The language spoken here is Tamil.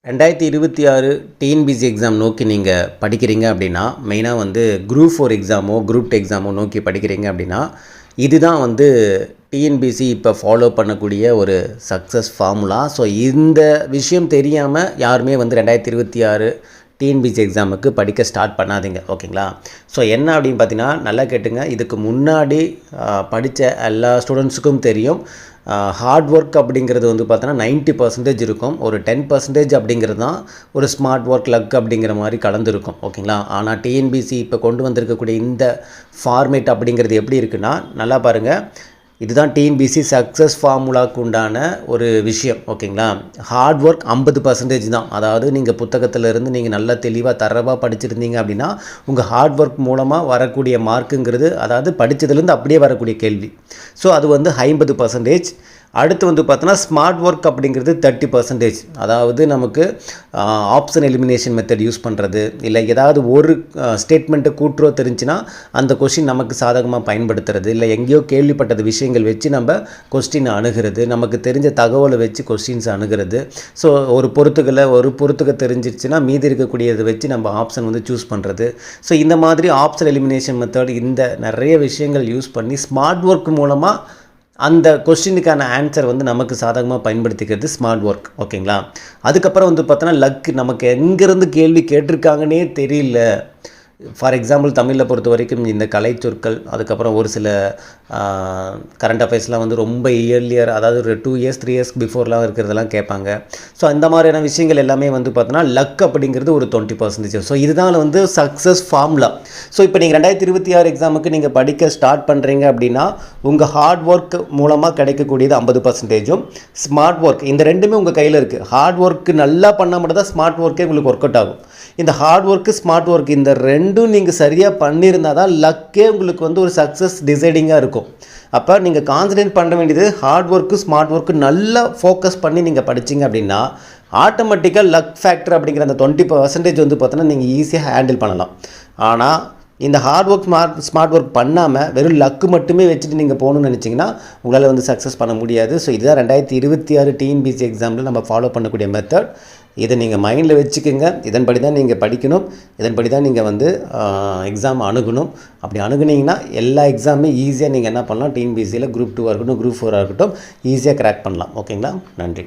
2026 டிஎன்பிசி எக்ஸாம் நோக்கி நீங்கள் படிக்கிறீங்க அப்படின்னா, மெயினாக வந்து குரூப் 4 எக்ஸாமோ குரூப் 2 எக்ஸாமோ நோக்கி படிக்கிறீங்க அப்படின்னா, இதுதான் வந்து டிஎன்பிசி இப்போ ஃபாலோ பண்ணக்கூடிய ஒரு சக்ஸஸ் ஃபார்முலா. ஸோ இந்த விஷயம் தெரியாமல் யாருமே வந்து 2026 டிஎன்பிசி எக்ஸாமுக்கு படிக்க ஸ்டார்ட் பண்ணாதீங்க, ஓகேங்களா? ஸோ என்ன அப்படின்னு பார்த்தீங்கன்னா, நல்லா கேட்டுங்க. இதுக்கு முன்னாடி படித்த எல்லா ஸ்டூடெண்ட்ஸுக்கும் தெரியும், ஹார்ட் ஒர்க் அப்படிங்கிறது வந்து பார்த்தோன்னா 90% இருக்கும். ஒரு 10% அப்படிங்கிறது தான் ஒரு ஸ்மார்ட் ஒர்க், லக் அப்படிங்கிற மாதிரி கலந்துருக்கும், ஓகேங்களா? ஆனால் டிஎன்பிசி இப்போ கொண்டு வந்திருக்கக்கூடிய இந்த ஃபார்மேட் அப்படிங்கிறது எப்படி இருக்குன்னா, நல்லா பாருங்கள். இதுதான் டிஎன்பிசி சக்ஸஸ் ஃபார்முலாவுக்கு உண்டான ஒரு விஷயம், ஓகேங்களா? ஹார்ட் ஒர்க் 50% தான். அதாவது நீங்கள் புத்தகத்திலேருந்து நீங்கள் நல்லா தெளிவாக தரவாக படிச்சிருந்தீங்க அப்படின்னா, உங்கள் ஹார்ட் ஒர்க் மூலமாக வரக்கூடிய மார்க்குங்கிறது, அதாவது படித்ததுலேருந்து அப்படியே வரக்கூடிய கேள்வி. ஸோ அது வந்து 50%. அடுத்து வந்து பார்த்தோன்னா ஸ்மார்ட் ஒர்க் அப்படிங்கிறது 30%. அதாவது நமக்கு ஆப்ஷன் எலிமினேஷன் மெத்தட் யூஸ் பண்ணுறது, இல்லை ஏதாவது ஒரு ஸ்டேட்மெண்ட்டை கூட்டுறோ தெரிஞ்சுன்னா அந்த கொஸ்டின் நமக்கு சாதகமாக பயன்படுத்துறது, இல்லை எங்கேயோ கேள்விப்பட்டது விஷயங்கள் வச்சு நம்ம கொஸ்டினை அணுகிறது, நமக்கு தெரிஞ்ச தகவலை வச்சு கொஸ்டின்ஸ் அணுகிறது. ஸோ ஒரு பொறுத்துக்க தெரிஞ்சிருச்சுன்னா மீதி இருக்கக்கூடியதை வச்சு நம்ம ஆப்ஷன் வந்து சூஸ் பண்ணுறது. ஸோ இந்த மாதிரி ஆப்ஷன் எலிமினேஷன் மெத்தட், இந்த நிறைய விஷயங்கள் யூஸ் பண்ணி ஸ்மார்ட் ஒர்க் மூலமாக அந்த கொஸ்டினுக்கான ஆன்சர் வந்து நமக்கு சாதகமாக பயன்படுத்திக்கிறது ஸ்மார்ட் ஒர்க், ஓகேங்களா? அதுக்கப்புறம் வந்து பார்த்தோன்னா லக், நமக்கு எங்கேருந்து கேள்வி கேட்டிருக்காங்கன்னே தெரியல. ஃபார் எக்ஸாம்பிள் தமிழில் பொறுத்த வரைக்கும் இந்த கலை சொற்கள், அதுக்கப்புறம் ஒரு சில கரண்ட் அஃபேர்ஸ்லாம் வந்து ரொம்ப இயர்லியர், அதாவது ஒரு 2 இயர்ஸ் 3 இயர்ஸ் பிஃபோர்லாம் இருக்கிறதெல்லாம் கேட்பாங்க. ஸோ அந்த மாதிரியான விஷயங்கள் எல்லாமே வந்து பார்த்தோன்னா லக் அப்படிங்கிறது ஒரு 20%. ஸோ இதுதான் வந்து சக்ஸஸ் ஃபார்முலா. ஸோ இப்போ நீங்கள் 2026 எக்ஸாமுக்கு நீங்கள் படிக்க ஸ்டார்ட் பண்ணுறீங்க அப்படின்னா, உங்கள் ஹார்ட் ஒர்க் மூலமாக கிடைக்கக்கூடியது 50%, ஸ்மார்ட் ஒர்க், இந்த ரெண்டுமே உங்கள் கையில் இருக்குது. ஹார்ட் ஒர்க்கு நல்லா பண்ணால் மட்டும் தான் ஸ்மார்ட் ஒர்க்கே உங்களுக்கு ஒர்க் அவுட் ஆகும். இந்த ஹார்ட் ஒர்க்கு, ஸ்மார்ட் ஒர்க், இந்த ரெண்டும் நீங்கள் சரியாக பண்ணியிருந்தால் தான் லக்கே உங்களுக்கு வந்து ஒரு சக்ஸஸ் டிசைடிங்காக இருக்கும். அப்போ நீங்கள் கான்சன்ட்ரேட் பண்ண வேண்டியது ஹார்ட் ஒர்க்கு, ஸ்மார்ட் ஒர்க்கு நல்லா ஃபோக்கஸ் பண்ணி நீங்கள் படிச்சிங்க அப்படின்னா, ஆட்டோமேட்டிக்காக லக் ஃபேக்டர் அப்படிங்கிற அந்த 20% வந்து பார்த்தோன்னா நீங்கள் ஈஸியாக ஹேண்டில் பண்ணலாம். ஆனால் இந்த ஹார்ட் ஒர்க், ஸ்மார்ட் ஒர்க் பண்ணாமல் வெறும் லக்கு மட்டுமே வச்சுட்டு நீங்கள் போகணுன்னு நினச்சிங்கன்னா உங்களால் வந்து சக்ஸஸ் பண்ண முடியாது. ஸோ இதுதான் 2026 டிஎன்பிசி எக்ஸாமில் நம்ம ஃபாலோ பண்ணக்கூடிய மெத்தட். இதை நீங்கள் மைண்டில் வச்சுக்கோங்க. இதன்படி தான் நீங்கள் படிக்கணும், இதன்படி தான் நீங்கள் வந்து எக்ஸாம் அணுகணும். அப்படி அணுகுனீங்கன்னா எல்லா எக்ஸாமுமே ஈஸியாக நீங்கள் என்ன பண்ணலாம், டிஎன்பிசியில் குரூப் 2 இருக்கட்டும், குரூப் 4 இருக்கட்டும், ஈஸியாக கிராக் பண்ணலாம், ஓகேங்களா? நன்றி.